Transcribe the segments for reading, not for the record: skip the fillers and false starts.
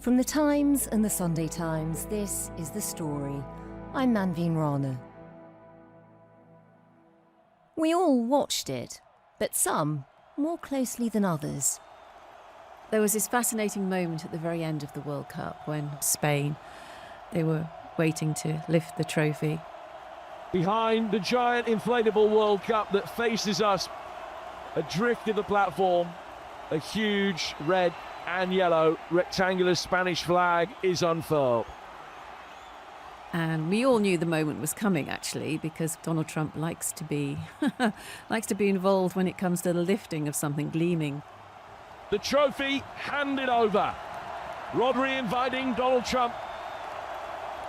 From the Times and the Sunday Times, this is The Story. I'm Manveen Rana. We all watched it, but some more closely than others. There was this fascinating moment at the very end of the World Cup when Spain, they were waiting to lift the trophy. Behind the giant inflatable World Cup that faces us, adrift of the platform, a huge red and yellow rectangular Spanish flag is unfurled. And we all knew the moment was coming, actually, because Donald Trump likes to be involved when it comes to the lifting of something gleaming. The trophy handed over. Rodri inviting Donald Trump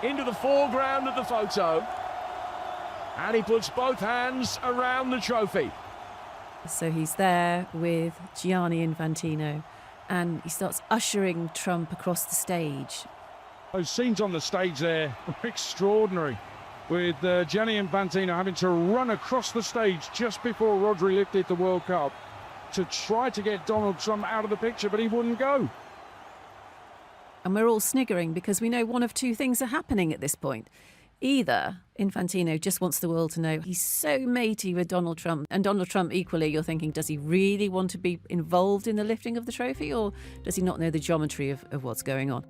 into the foreground of the photo. And he puts both hands around the trophy. So he's there with Gianni Infantino and he starts ushering Trump across the stage. Those scenes on the stage there are extraordinary, with Gianni Infantino having to run across the stage just before Rodri lifted the World Cup to try to get Donald Trump out of the picture, but he wouldn't go. And we're all sniggering because we know one of two things are happening at this point. Either Infantino just wants the world to know he's so matey with Donald Trump, and Donald Trump equally, you're thinking, does he really want to be involved in the lifting of the trophy, or does he not know the geometry of what's going on?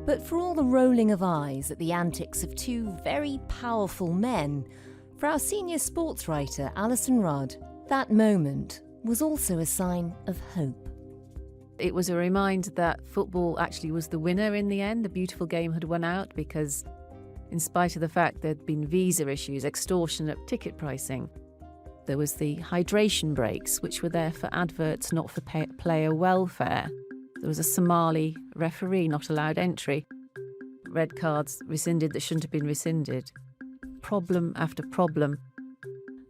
But for all the rolling of eyes at the antics of two very powerful men, for our senior sports writer Alyson Rudd, that moment was also a sign of hope. It was a reminder that football actually was the winner in the end. The beautiful game had won out because, in spite of the fact there'd been visa issues, extortionate ticket pricing, there was the hydration breaks, which were there for adverts, not for player welfare. There was a Somali referee not allowed entry. Red cards rescinded that shouldn't have been rescinded. Problem after problem.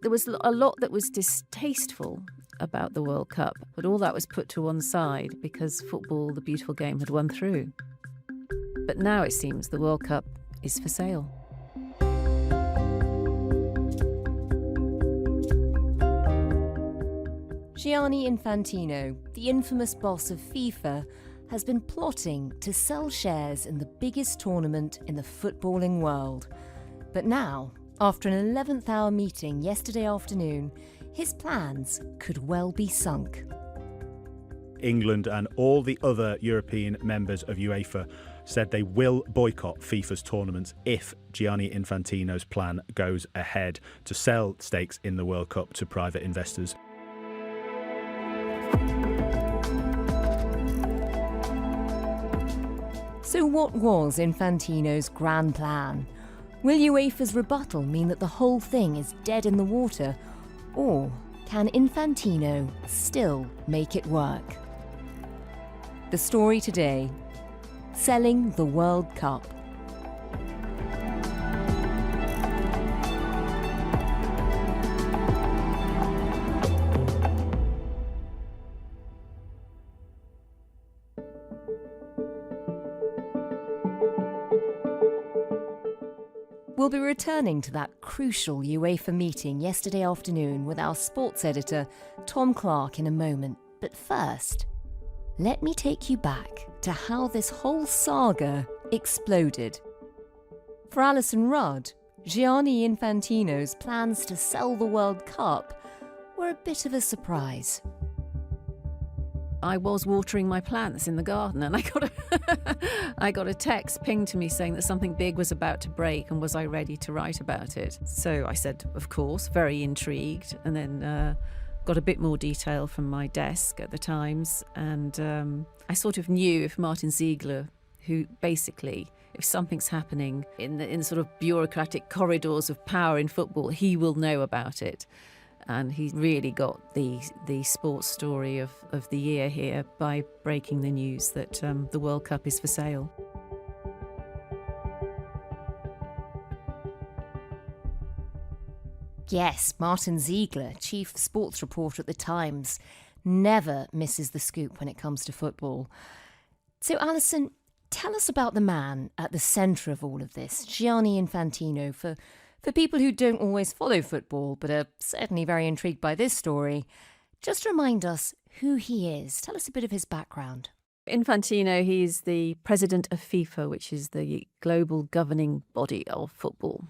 There was a lot that was distasteful about the World Cup, but all that was put to one side because football, the beautiful game, had won through. But now it seems the World Cup is for sale. Gianni Infantino, the infamous boss of FIFA, has been plotting to sell shares in the biggest tournament in the footballing world. But now, after an 11th hour meeting yesterday afternoon, his plans could well be sunk. England and all the other European members of UEFA said they will boycott FIFA's tournaments if Gianni Infantino's plan goes ahead to sell stakes in the World Cup to private investors. So what was Infantino's grand plan? Will UEFA's rebuttal mean that the whole thing is dead in the water? Or can Infantino still make it work? The story today: selling the World Cup. We'll be returning to that crucial UEFA meeting yesterday afternoon with our sports editor, Tom Clarke, in a moment. But first, let me take you back to how this whole saga exploded. For Alyson Rudd, Gianni Infantino's plans to sell the World Cup were a bit of a surprise. I was watering my plants in the garden and I got a text pinged to me saying that something big was about to break and was I ready to write about it. So I said, of course, very intrigued, and then got a bit more detail from my desk at the Times, and I sort of knew if Martin Ziegler, who basically, if something's happening in the sort of bureaucratic corridors of power in football, he will know about it. And he really got the sports story of the year here by breaking the news that the World Cup is for sale. Yes, Martin Ziegler, chief sports reporter at the Times, never misses the scoop when it comes to football. So, Alyson, tell us about the man at the centre of all of this, Gianni Infantino. For people who don't always follow football but are certainly very intrigued by this story, Just remind us who he is. Tell us a bit of his background. Infantino, he's the president of FIFA, which is the global governing body of football.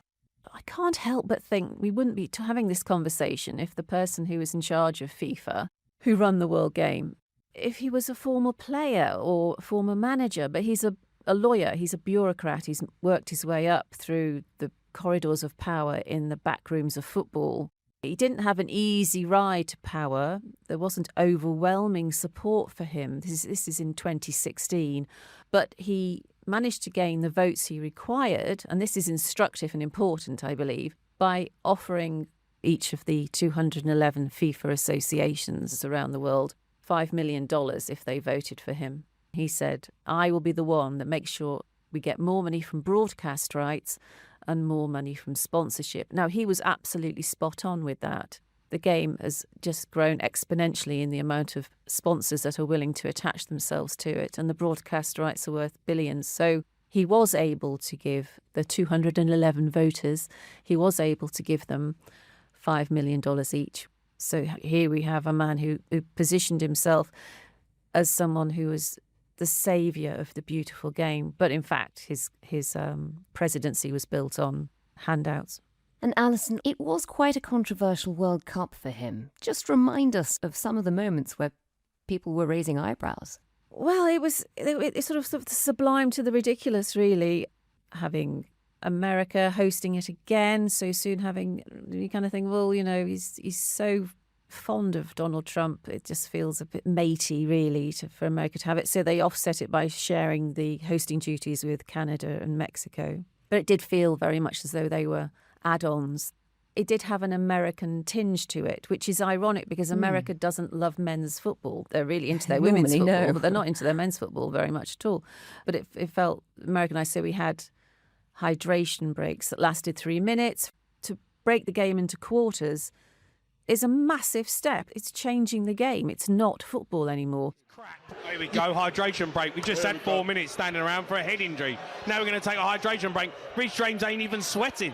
I can't help but think we wouldn't be having this conversation if the person who was in charge of FIFA, who run the World Game, if he was a former player or a former manager. But he's a lawyer, he's a bureaucrat, he's worked his way up through the corridors of power in the back rooms of football. He didn't have an easy ride to power. There wasn't overwhelming support for him. This is in 2016. But he managed to gain the votes he required, and this is instructive and important, I believe, by offering each of the 211 FIFA associations around the world $5 million if they voted for him. He said, I will be the one that makes sure we get more money from broadcast rights and more money from sponsorship. Now, he was absolutely spot on with that. The game has just grown exponentially in the amount of sponsors that are willing to attach themselves to it, and the broadcast rights are worth billions. So he was able to give the 211 voters, he was able to give them $5 million each. So here we have a man who positioned himself as someone who was the saviour of the beautiful game. But in fact, his presidency was built on handouts. And Alyson, it was quite a controversial World Cup for him. Just remind us of some of the moments where people were raising eyebrows. Well, it's sort of sublime to the ridiculous, really. Having America hosting it again so soon, you kind of think, well, you know, he's so fond of Donald Trump. It just feels a bit matey, really, for America to have it. So they offset it by sharing the hosting duties with Canada and Mexico. But it did feel very much as though they were add-ons. It did have an American tinge to it, which is ironic because America doesn't love men's football. They're really into their women's football, but they're not into their men's football very much at all. But it felt Americanized. So we had hydration breaks that lasted 3 minutes. To break the game into quarters is a massive step. It's changing the game. It's not football anymore. There we go, hydration break. We just had 4 minutes standing around for a head injury. Now we're going to take a hydration break. Rich James ain't even sweating.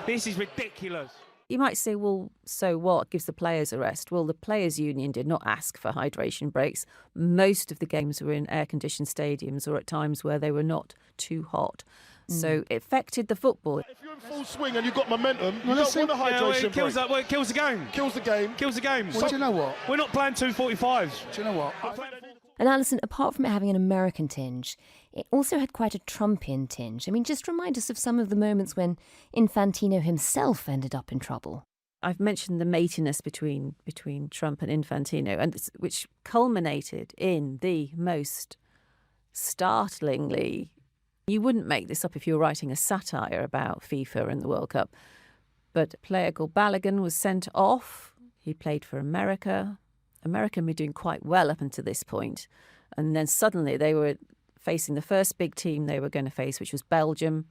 This is ridiculous. You might say, well, so what? Gives the players a rest. Well, the Players' Union did not ask for hydration breaks. Most of the games were in air-conditioned stadiums or at times where they were not too hot. So it affected the football. If you're in full swing and you've got momentum, you don't want a hydration break. It kills the game. Kills the game. Kills the game. Well, do you know what? We're not playing 245s. Do you know what? And Alyson, apart from it having an American tinge, it also had quite a Trumpian tinge. I mean, just remind us of some of the moments when Infantino himself ended up in trouble. I've mentioned the matiness between Trump and Infantino, and which culminated in the most startlingly... You wouldn't make this up if you were writing a satire about FIFA and the World Cup. But a player called Balogun was sent off. He played for America. America had been doing quite well up until this point. And then suddenly they were facing the first big team they were going to face, which was Belgium,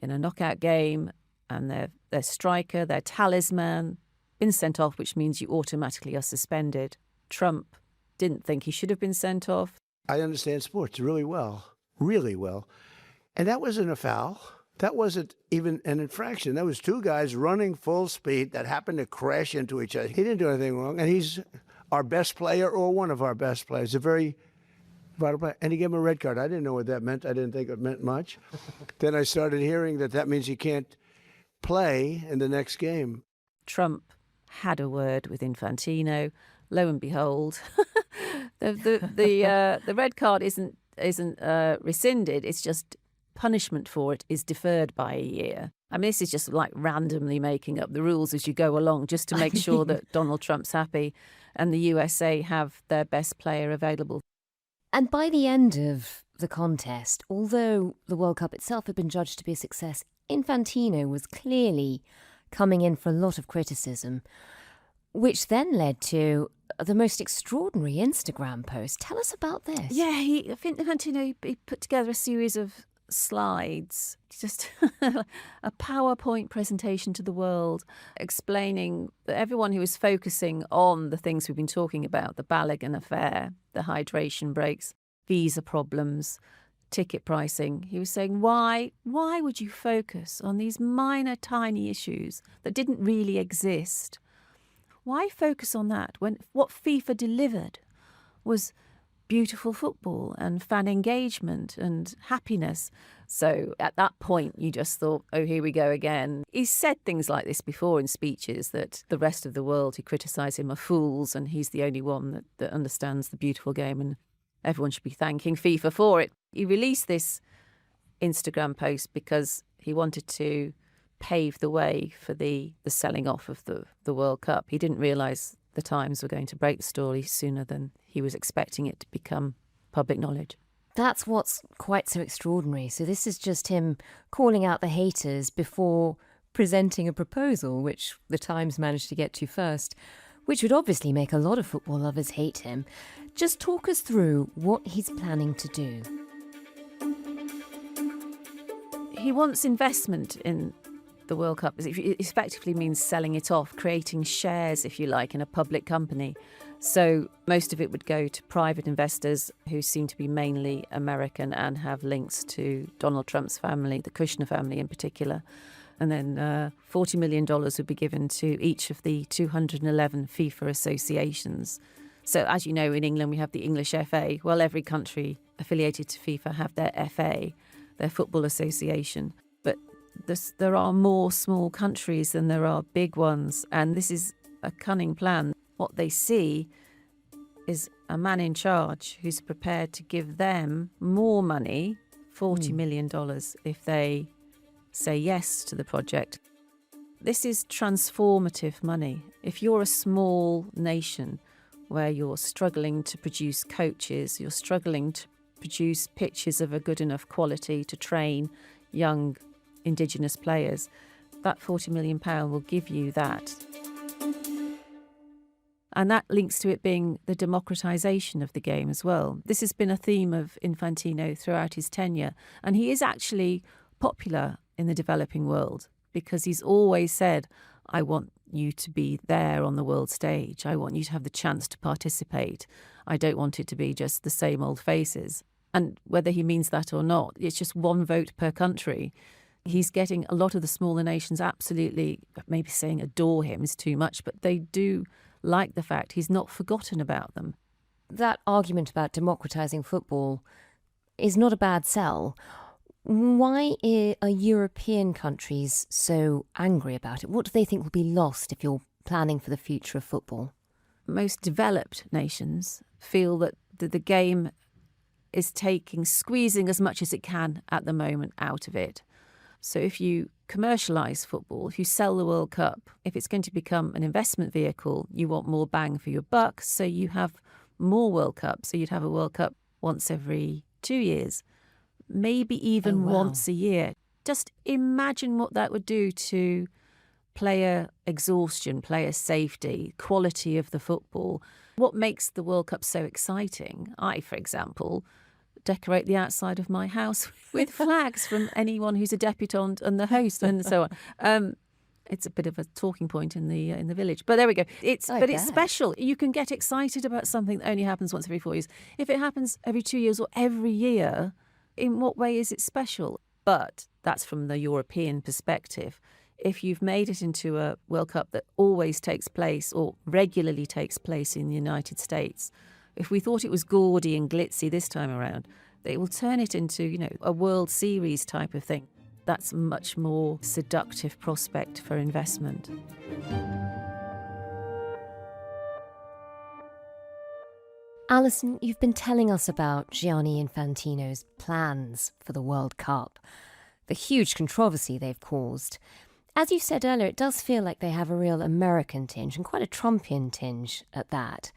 in a knockout game. And their striker, their talisman, been sent off, which means you automatically are suspended. Trump didn't think he should have been sent off. I understand sports really well. And that wasn't a foul. That wasn't even an infraction. That was two guys running full speed that happened to crash into each other. He didn't do anything wrong, and he's our best player or one of our best players, a very vital player. And he gave him a red card. I didn't know what that meant. I didn't think it meant much. Then I started hearing that means he can't play in the next game. Trump had a word with Infantino. Lo and behold, the red card isn't rescinded. It's just punishment for it is deferred by a year. I mean, this is just like randomly making up the rules as you go along just to make sure that Donald Trump's happy and the USA have their best player available. And by the end of the contest, although the World Cup itself had been judged to be a success, Infantino was clearly coming in for a lot of criticism, which then led to the most extraordinary Instagram post. Tell us about this. Yeah, I think Infantino he put together a series of slides, just a PowerPoint presentation to the world, explaining that everyone who was focusing on the things we've been talking about, the Balogun affair, the hydration breaks, visa problems, ticket pricing, he was saying, why would you focus on these minor, tiny issues that didn't really exist? Why focus on that when what FIFA delivered was beautiful football and fan engagement and happiness? So at that point, you just thought, oh, here we go again. He's said things like this before in speeches, that the rest of the world who criticise him are fools and he's the only one that understands the beautiful game and everyone should be thanking FIFA for it. He released this Instagram post because he wanted to pave the way for the selling off of the World Cup. He didn't realise the Times were going to break the story sooner than he was expecting it to become public knowledge. That's what's quite so extraordinary. So this is just him calling out the haters before presenting a proposal, which the Times managed to get to first, which would obviously make a lot of football lovers hate him. Just talk us through what he's planning to do. He wants investment in the World Cup. It effectively means selling it off, creating shares, if you like, in a public company. So most of it would go to private investors who seem to be mainly American and have links to Donald Trump's family, the Kushner family in particular. And then $40 million would be given to each of the 211 FIFA associations. So as you know, in England, we have the English FA. Well, every country affiliated to FIFA have their FA, their football association. But there are more small countries than there are big ones. And this is a cunning plan. What they see is a man in charge who's prepared to give them more money, $40 million, if they say yes to the project. This is transformative money. If you're a small nation where you're struggling to produce coaches, you're struggling to produce pitches of a good enough quality to train young Indigenous players, that £40 million will give you that. And that links to it being the democratisation of the game as well. This has been a theme of Infantino throughout his tenure. And he is actually popular in the developing world because he's always said, I want you to be there on the world stage. I want you to have the chance to participate. I don't want it to be just the same old faces. And whether he means that or not, it's just one vote per country. He's getting a lot of the smaller nations absolutely, maybe saying adore him is too much, but they do like the fact he's not forgotten about them. That argument about democratising football is not a bad sell. Why are European countries so angry about it? What do they think will be lost if you're planning for the future of football? Most developed nations feel that the game is squeezing as much as it can at the moment out of it. So if you commercialise football, if you sell the World Cup, if it's going to become an investment vehicle, you want more bang for your buck, so you have more World Cups. So you'd have a World Cup once every 2 years, maybe even once a year. Just imagine what that would do to player exhaustion, player safety, quality of the football. What makes the World Cup so exciting? I, for example, decorate the outside of my house with flags from anyone who's a debutante and the host and so on. It's a bit of a talking point in the village, but there we go. It's special. You can get excited about something that only happens once every 4 years. If it happens every 2 years or every year, in what way is it special? But that's from the European perspective. If you've made it into a World Cup that always takes place or regularly takes place in the United States, if we thought it was gaudy and glitzy this time around, it will turn it into, a World Series type of thing. That's a much more seductive prospect for investment. Alyson, you've been telling us about Gianni Infantino's plans for the World Cup, the huge controversy they've caused. As you said earlier, it does feel like they have a real American tinge and quite a Trumpian tinge at that.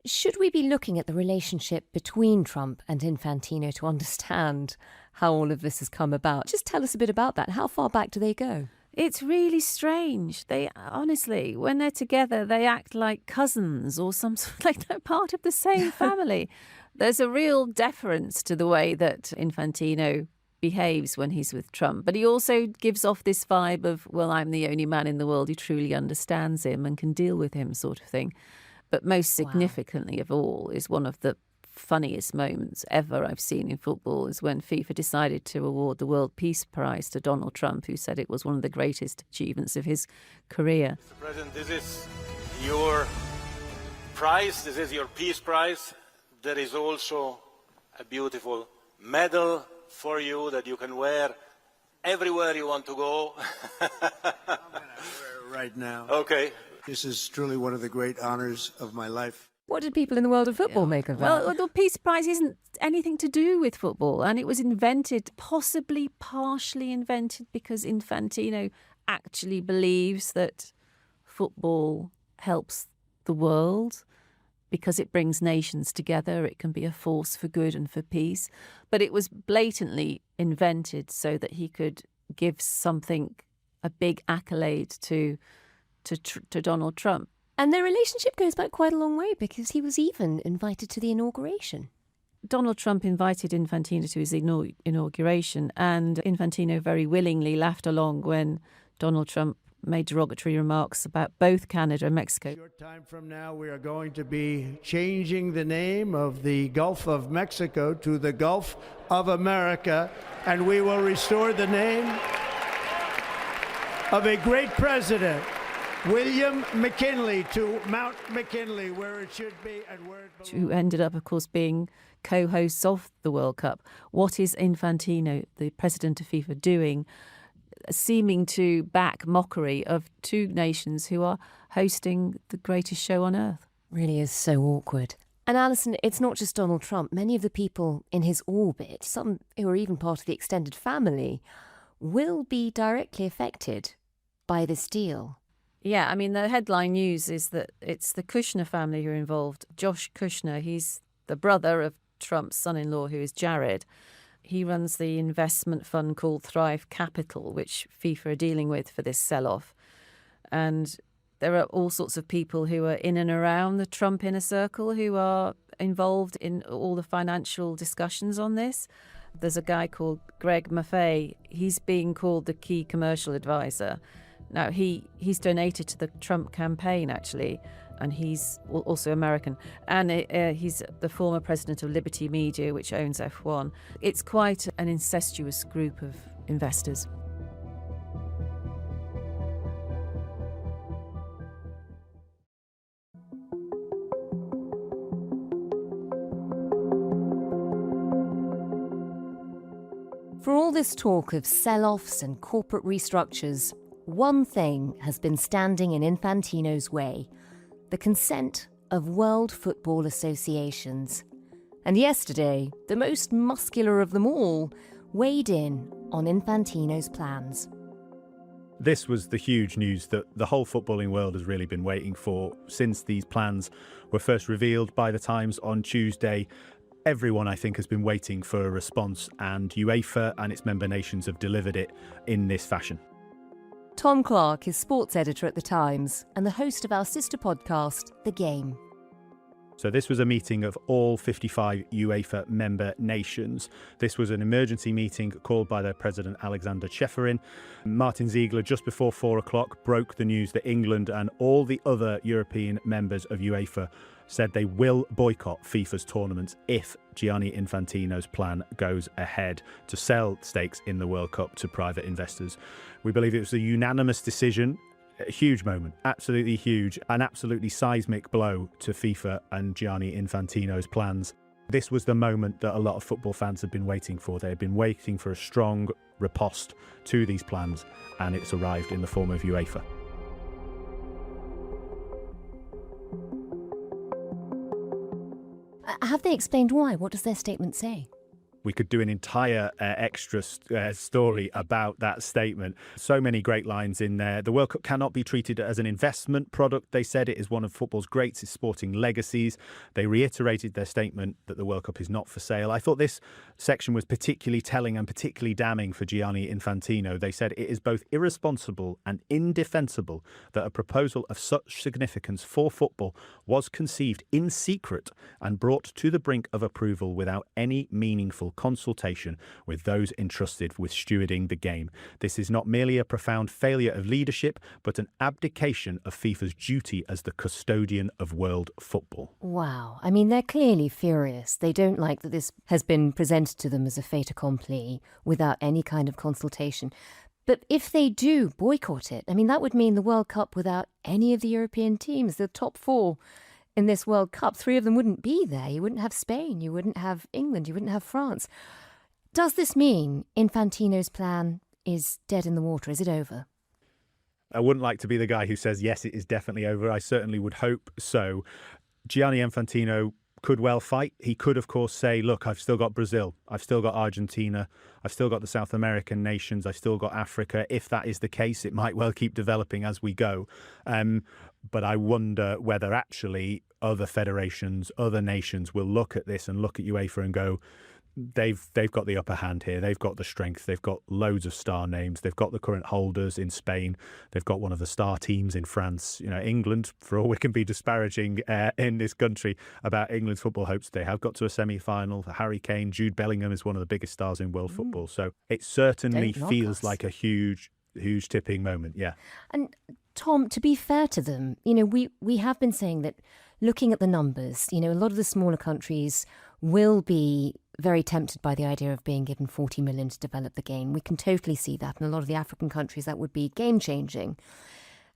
Should we be looking at the relationship between Trump and Infantino to understand how all of this has come about? Just tell us a bit about that. How far back do they go? It's really strange. They honestly, when they're together, they act like cousins or some sort of, like they're part of the same family. There's a real deference to the way that Infantino behaves when he's with Trump, but he also gives off this vibe of, well, I'm the only man in the world who truly understands him and can deal with him, sort of thing. But most significantly of all is one of the funniest moments ever I've seen in football is when FIFA decided to award the World Peace Prize to Donald Trump, who said it was one of the greatest achievements of his career. Mr. President, this is your prize. This is your Peace Prize. There is also a beautiful medal for you that you can wear everywhere you want to go. I'm going to wear it right now. Okay. This is truly one of the great honors of my life. What did people in the world of football make of that? Well, the Peace Prize isn't anything to do with football, and it was invented, possibly partially invented, because Infantino actually believes that football helps the world because it brings nations together. It can be a force for good and for peace. But it was blatantly invented so that he could give something, a big accolade to Donald Trump. And their relationship goes back quite a long way because he was even invited to the inauguration. Donald Trump invited Infantino to his inauguration, and Infantino very willingly laughed along when Donald Trump made derogatory remarks about both Canada and Mexico. A short time from now, we are going to be changing the name of the Gulf of Mexico to the Gulf of America, and we will restore the name of a great president, William McKinley, to Mount McKinley, where it should be and where it belongs. Who ended up, of course, being co-hosts of the World Cup. What is Infantino, the president of FIFA, doing, seeming to back mockery of two nations who are hosting the greatest show on earth? Really is so awkward. And Alyson, it's not just Donald Trump. Many of the people in his orbit, some who are even part of the extended family, will be directly affected by this deal. Yeah, I mean, the headline news is that it's the Kushner family who are involved. Josh Kushner, he's the brother of Trump's son-in-law, who is Jared. He runs the investment fund called Thrive Capital, which FIFA are dealing with for this sell-off. And there are all sorts of people who are in and around the Trump inner circle who are involved in all the financial discussions on this. There's a guy called Greg Maffei. He's being called the key commercial advisor. Now, he's donated to the Trump campaign, actually, and he's also American. And he's the former president of Liberty Media, which owns F1. It's quite an incestuous group of investors. For all this talk of sell-offs and corporate restructures, one thing has been standing in Infantino's way: the consent of World Football Associations. And yesterday, the most muscular of them all weighed in on Infantino's plans. This was the huge news that the whole footballing world has really been waiting for since these plans were first revealed by the Times on Tuesday. Everyone, I think, has been waiting for a response, and UEFA and its member nations have delivered it in this fashion. Tom Clarke is sports editor at The Times and the host of our sister podcast, The Game. So this was a meeting of all 55 UEFA member nations. This was an emergency meeting called by their president, Alexander Ceferin. Martin Ziegler, just before 4 o'clock, broke the news that England and all the other European members of UEFA said they will boycott FIFA's tournaments if Gianni Infantino's plan goes ahead to sell stakes in the World Cup to private investors. We believe it was a unanimous decision. A huge moment, absolutely huge, an absolutely seismic blow to FIFA and Gianni Infantino's plans. This was the moment that a lot of football fans had been waiting for. They had been waiting for a strong riposte to these plans, and it's arrived in the form of UEFA. Have they explained why? What does their statement say? We could do an entire extra story about that statement. So many great lines in there. The World Cup cannot be treated as an investment product. They said it is one of football's greatest sporting legacies. They reiterated their statement that the World Cup is not for sale. I thought this section was particularly telling and particularly damning for Gianni Infantino. They said it is both irresponsible and indefensible that a proposal of such significance for football was conceived in secret and brought to the brink of approval without any meaningful consultation with those entrusted with stewarding the game. This is not merely a profound failure of leadership, but an abdication of FIFA's duty as the custodian of world football. Wow. I mean, they're clearly furious. They don't like that this has been presented to them as a fait accompli without any kind of consultation. But if they do boycott it, I mean, that would mean the World Cup without any of the European teams. The top four in this World Cup, 3 of them wouldn't be there. You wouldn't have Spain, you wouldn't have England, you wouldn't have France. Does this mean Infantino's plan is dead in the water? Is it over? I wouldn't like to be the guy who says, yes, it is definitely over. I certainly would hope so. Gianni Infantino could well fight. He could, of course, say, look, I've still got Brazil, I've still got Argentina, I've still got the South American nations, I've still got Africa. If that is the case, it might well keep developing as we go. But I wonder whether actually other federations, other nations will look at this and look at UEFA and go, they've got the upper hand here. They've got the strength. They've got loads of star names. They've got the current holders in Spain. They've got one of the star teams in France. England, for all we can be disparaging in this country about England's football hopes, they have got to a semi-final. Harry Kane, Jude Bellingham is one of the biggest stars in world football. So it certainly feels like a huge tipping moment. Yeah. And Tom, to be fair to them, we have been saying that looking at the numbers, a lot of the smaller countries will be very tempted by the idea of being given 40 million to develop the game. We can totally see that. In a lot of the African countries, that would be game-changing.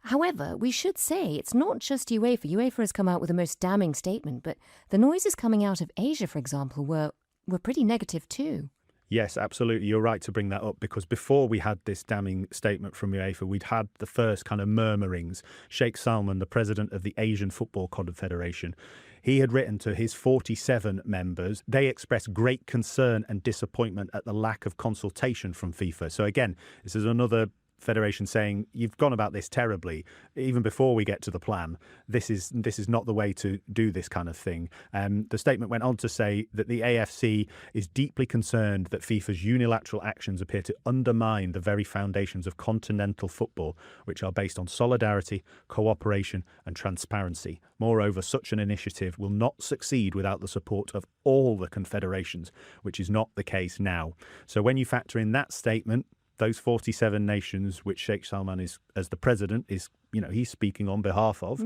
However, we should say it's not just UEFA. UEFA has come out with the most damning statement, but the noises coming out of Asia, for example, were pretty negative too. Yes, absolutely. You're right to bring that up, because before we had this damning statement from UEFA, we'd had the first kind of murmurings. Sheikh Salman, the president of the Asian Football Confederation, he had written to his 47 members. They expressed great concern and disappointment at the lack of consultation from FIFA. So again, this is another federation saying, you've gone about this terribly. Even before we get to the plan, this is not the way to do this kind of thing. The statement went on to say that the AFC is deeply concerned that FIFA's unilateral actions appear to undermine the very foundations of continental football, which are based on solidarity, cooperation and transparency. Moreover, such an initiative will not succeed without the support of all the confederations, which is not the case now. So when you factor in that statement, those 47 nations, which Sheikh Salman is, as the president, is, he's speaking on behalf of,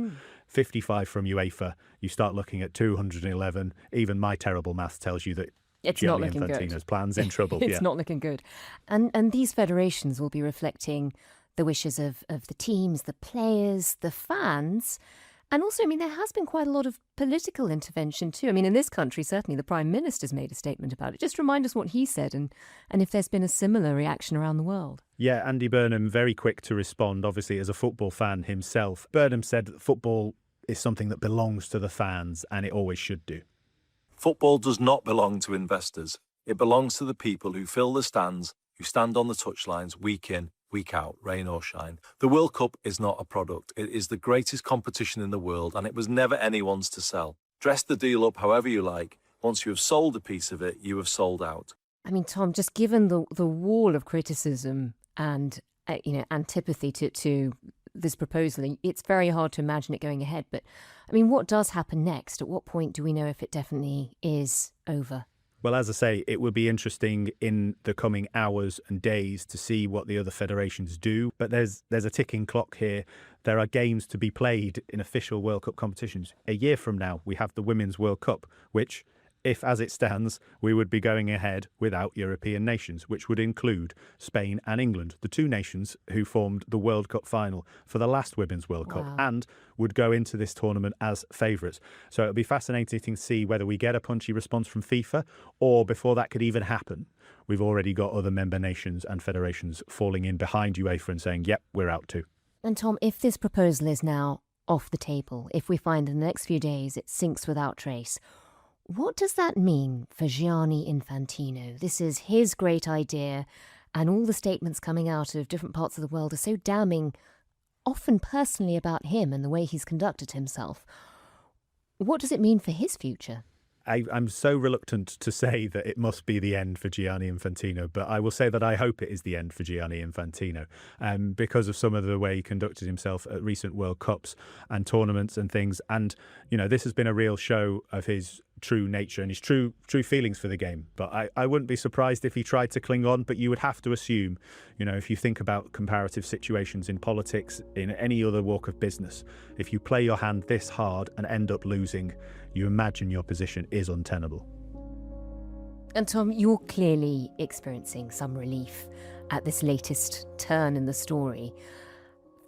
55 from UEFA, you start looking at 211. Even my terrible maths tells you that it's Gianni not looking Infantino's good. plan's in trouble. It's not looking good. And these federations will be reflecting the wishes of the teams, the players, the fans. And also, there has been quite a lot of political intervention too. In this country, certainly the Prime Minister's made a statement about it. Just remind us what he said and if there's been a similar reaction around the world. Yeah, Andy Burnham, very quick to respond, obviously, as a football fan himself. Burnham said that football is something that belongs to the fans, and it always should do. Football does not belong to investors. It belongs to the people who fill the stands, who stand on the touchlines week in, week out, rain or shine. The World Cup is not a product. It is the greatest competition in the world, and it was never anyone's to sell. Dress the deal up however you like. Once you have sold a piece of it, you have sold out. Tom, just given the wall of criticism and antipathy to this proposal, it's very hard to imagine it going ahead. But what does happen next? At what point do we know if it definitely is over? Well, as I say, it will be interesting in the coming hours and days to see what the other federations do. But there's a ticking clock here. There are games to be played in official World Cup competitions. A year from now, we have the Women's World Cup, which, if as it stands, we would be going ahead without European nations, which would include Spain and England, the two nations who formed the World Cup final for the last Women's World Cup and would go into this tournament as favourites. So it'll be fascinating to see whether we get a punchy response from FIFA, or before that could even happen, we've already got other member nations and federations falling in behind UEFA and saying, yep, we're out too. And Tom, if this proposal is now off the table, if we find in the next few days it sinks without trace, what does that mean for Gianni Infantino? This is his great idea, and all the statements coming out of different parts of the world are so damning, often personally about him and the way he's conducted himself. What does it mean for his future? I'm so reluctant to say that it must be the end for Gianni Infantino, but I will say that I hope it is the end for Gianni Infantino because of some of the way he conducted himself at recent World Cups and tournaments and things. And, this has been a real show of his true nature and his true feelings for the game. But I wouldn't be surprised if he tried to cling on, but you would have to assume, if you think about comparative situations in politics, in any other walk of business, if you play your hand this hard and end up losing, you imagine your position is untenable. And Tom, you're clearly experiencing some relief at this latest turn in the story.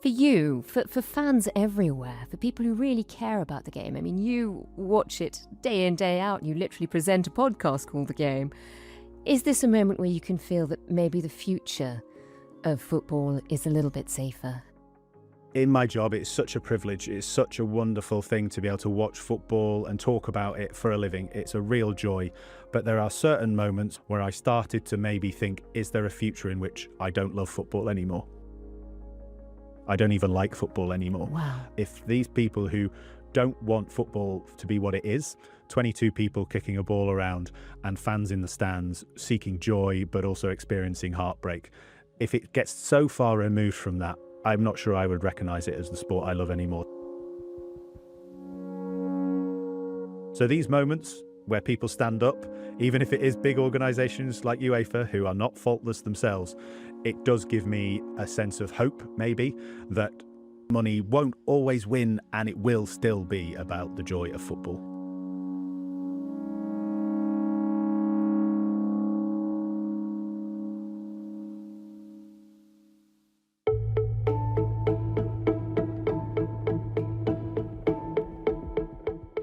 For you, for fans everywhere, for people who really care about the game, I mean, you watch it day in, day out, you literally present a podcast called The Game. Is this a moment where you can feel that maybe the future of football is a little bit safer? In my job, it's such a privilege. It's such a wonderful thing to be able to watch football and talk about it for a living. It's a real joy. But there are certain moments where I started to maybe think, is there a future in which I don't love football anymore? I don't even like football anymore. Wow. If these people who don't want football to be what it is, 22 people kicking a ball around and fans in the stands seeking joy but also experiencing heartbreak, if it gets so far removed from that, I'm not sure I would recognise it as the sport I love anymore. So these moments where people stand up, even if it is big organisations like UEFA who are not faultless themselves, it does give me a sense of hope, maybe, that money won't always win and it will still be about the joy of football.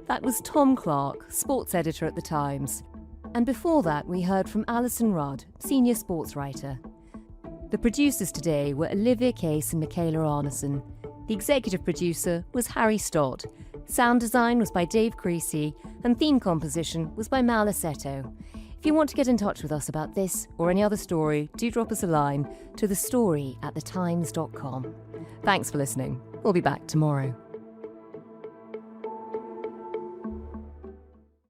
That was Tom Clarke, sports editor at The Times. And before that, we heard from Alyson Rudd, senior sports writer. The producers today were Olivia Case and Micaela Arneson. The executive producer was Harry Stott. Sound design was by Dave Creasy, and theme composition was by Mal Assetto. If you want to get in touch with us about this or any other story, do drop us a line to thestory@thetimes.com. Thanks for listening. We'll be back tomorrow.